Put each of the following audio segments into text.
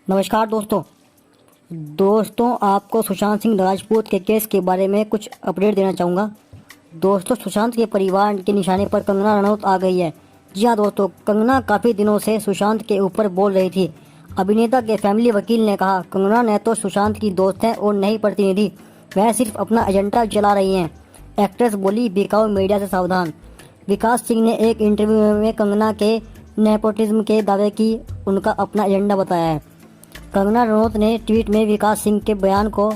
नमस्कार दोस्तों आपको सुशांत सिंह राजपूत के केस के बारे में कुछ अपडेट देना चाहूँगा। दोस्तों, सुशांत के परिवार के निशाने पर कंगना रनौत आ गई है। जी हाँ दोस्तों, कंगना काफ़ी दिनों से सुशांत के ऊपर बोल रही थी। अभिनेता के फैमिली वकील ने कहा, कंगना न तो सुशांत की दोस्त है और न ही प्रतिनिधि, वह सिर्फ अपना एजेंडा चला रही हैं। एक्ट्रेस बोली, बिकाऊ मीडिया से सावधान। विकास सिंह ने एक इंटरव्यू में कंगना के नेपोटिज्म के दावे की उनका अपना एजेंडा बताया है। कंगना रनौत ने ट्वीट में विकास सिंह के बयान को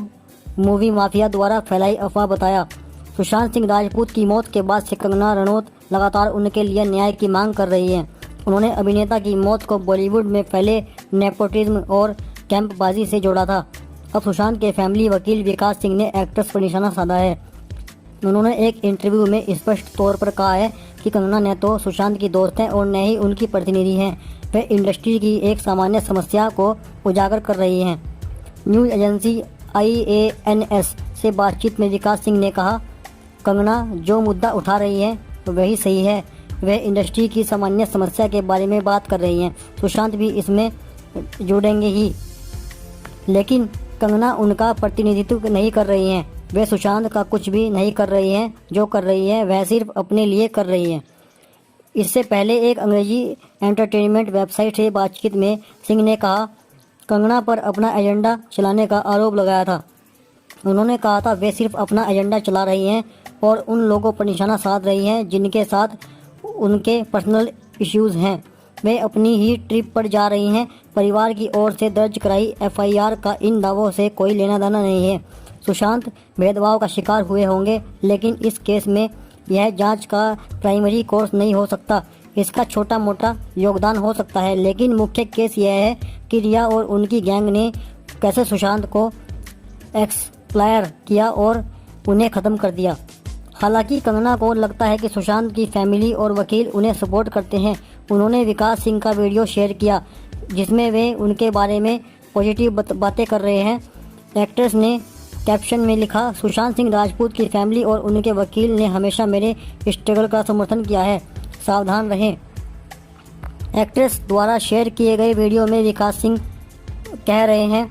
मूवी माफिया द्वारा फैलाई अफवाह बताया। सुशांत सिंह राजपूत की मौत के बाद से कंगना रनौत लगातार उनके लिए न्याय की मांग कर रही हैं। उन्होंने अभिनेता की मौत को बॉलीवुड में फैले नेपोटिज्म और कैंपबाजी से जोड़ा था। अब सुशांत के फैमिली वकील विकास सिंह ने एक्ट्रेस पर निशाना साधा है। उन्होंने एक इंटरव्यू में स्पष्ट तौर पर कहा है कि कंगना न तो सुशांत की दोस्त हैं और न ही उनकी प्रतिनिधि हैं। वे इंडस्ट्री की एक सामान्य समस्या को उजागर कर रही हैं। न्यूज़ एजेंसी IANS से बातचीत में विकास सिंह ने कहा, कंगना जो मुद्दा उठा रही है वही सही है। वे इंडस्ट्री की सामान्य समस्या के बारे में बात कर रही हैं। सुशांत भी इसमें जुड़ेंगे ही, लेकिन कंगना उनका प्रतिनिधित्व नहीं कर रही हैं। वे सुशांत का कुछ भी नहीं कर रही हैं। जो कर रही हैं वह सिर्फ अपने लिए कर रही हैं। इससे पहले एक अंग्रेजी एंटरटेनमेंट वेबसाइट से बातचीत में सिंह ने कहा, कंगना पर अपना एजेंडा चलाने का आरोप लगाया था। उन्होंने कहा था, वे सिर्फ अपना एजेंडा चला रही हैं और उन लोगों पर निशाना साध रही हैं जिनके साथ उनके पर्सनल इश्यूज़ हैं। वे अपनी ही ट्रिप पर जा रही हैं। परिवार की ओर से दर्ज कराई FIR का इन दावों से कोई लेना देना नहीं है। सुशांत भेदभाव का शिकार हुए होंगे, लेकिन इस केस में यह जांच का प्राइमरी कोर्स नहीं हो सकता। इसका छोटा मोटा योगदान हो सकता है, लेकिन मुख्य केस यह है कि रिया और उनकी गैंग ने कैसे सुशांत को एक्सप्लॉयर किया और उन्हें ख़त्म कर दिया। हालांकि कंगना को लगता है कि सुशांत की फैमिली और वकील उन्हें सपोर्ट करते हैं। उन्होंने विकास सिंह का वीडियो शेयर किया जिसमें वे उनके बारे में पॉजिटिव बातें कर रहे हैं। एक्ट्रेस ने कैप्शन में लिखा, सुशांत सिंह राजपूत की फैमिली और उनके वकील ने हमेशा मेरे स्ट्रगल का समर्थन किया है, सावधान रहें। एक्ट्रेस द्वारा शेयर किए गए वीडियो में विकास सिंह कह रहे हैं,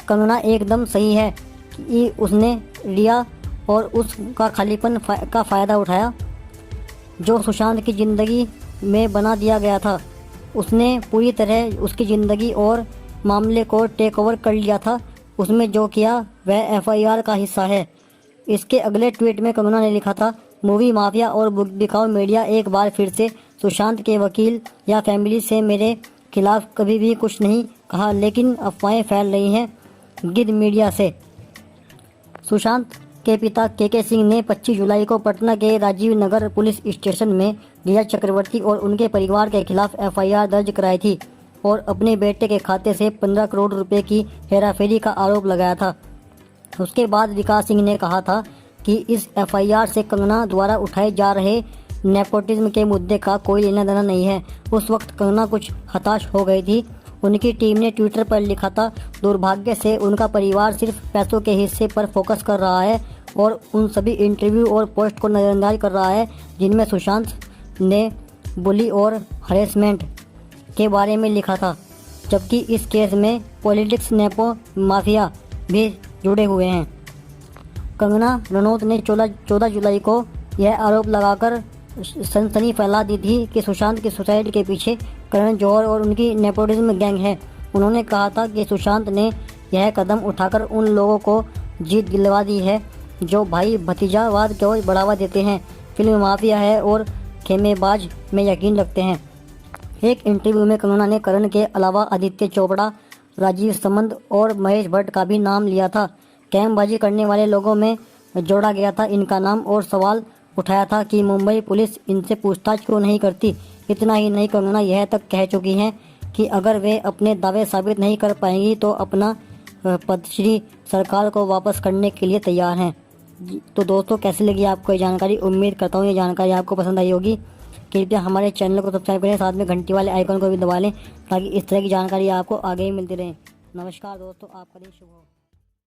कंगना एकदम सही है कि उसने रिया और उसका खालीपन का फ़ायदा उठाया जो सुशांत की ज़िंदगी में बना दिया गया था। उसने पूरी तरह उसकी ज़िंदगी और मामले को टेक ओवर कर लिया था। उसमें जो किया वह FIR का हिस्सा है। इसके अगले ट्वीट में कंगना ने लिखा था, मूवी माफिया और बिकाऊ मीडिया एक बार फिर से सुशांत के वकील या फैमिली से मेरे खिलाफ कभी भी कुछ नहीं कहा, लेकिन अफवाहें फैल रही हैं गिद्ध मीडिया से। सुशांत के पिता KK सिंह ने 25 जुलाई को पटना के राजीव नगर पुलिस स्टेशन में रिया चक्रवर्ती और उनके परिवार के खिलाफ FIR दर्ज कराई थी और अपने बेटे के खाते से 15 करोड़ रुपए की हेराफेरी का आरोप लगाया था। उसके बाद विकास सिंह ने कहा था कि इस FIR से कंगना द्वारा उठाए जा रहे नेपोटिज्म के मुद्दे का कोई लेना देना नहीं है। उस वक्त कंगना कुछ हताश हो गई थी। उनकी टीम ने ट्विटर पर लिखा था, दुर्भाग्य से उनका परिवार सिर्फ पैसों के हिस्से पर फोकस कर रहा है और उन सभी इंटरव्यू और पोस्ट को नज़रअंदाज कर रहा है जिनमें सुशांत ने बुली और हरेसमेंट के बारे में लिखा था, जबकि इस केस में पॉलिटिक्स नेपो माफिया भी जुड़े हुए हैं। कंगना रनौत ने 14 जुलाई को यह आरोप लगाकर सनसनी फैला दी थी कि सुशांत की सुसाइड के पीछे करण जौहर और उनकी नेपोटिज्म गैंग है। उन्होंने कहा था कि सुशांत ने यह कदम उठाकर उन लोगों को जीत दिलवा दी है जो भाई भतीजावाद को बढ़ावा देते हैं, फिल्म माफिया है और खेमेबाज में यकीन रखते हैं। एक इंटरव्यू में कंगना ने करण के अलावा आदित्य चोपड़ा, राजीव समंत और महेश भट्ट का भी नाम लिया था। कैमबाजी करने वाले लोगों में जोड़ा गया था इनका नाम और सवाल उठाया था कि मुंबई पुलिस इनसे पूछताछ क्यों नहीं करती। इतना ही नहीं, कंगना यह तक कह चुकी हैं कि अगर वे अपने दावे साबित नहीं कर पाएंगी तो अपना पद्मश्री सरकार को वापस करने के लिए तैयार हैं। तो दोस्तों, कैसी लगी आपको ये जानकारी? उम्मीद करता हूँ ये जानकारी आपको पसंद आई होगी। कृपया हमारे चैनल को सब्सक्राइब करें, साथ में घंटी वाले आइकन को भी दबा लें ताकि इस तरह की जानकारी आपको आगे ही मिलती रहे। नमस्कार दोस्तों, आपका दिन शुभ हो।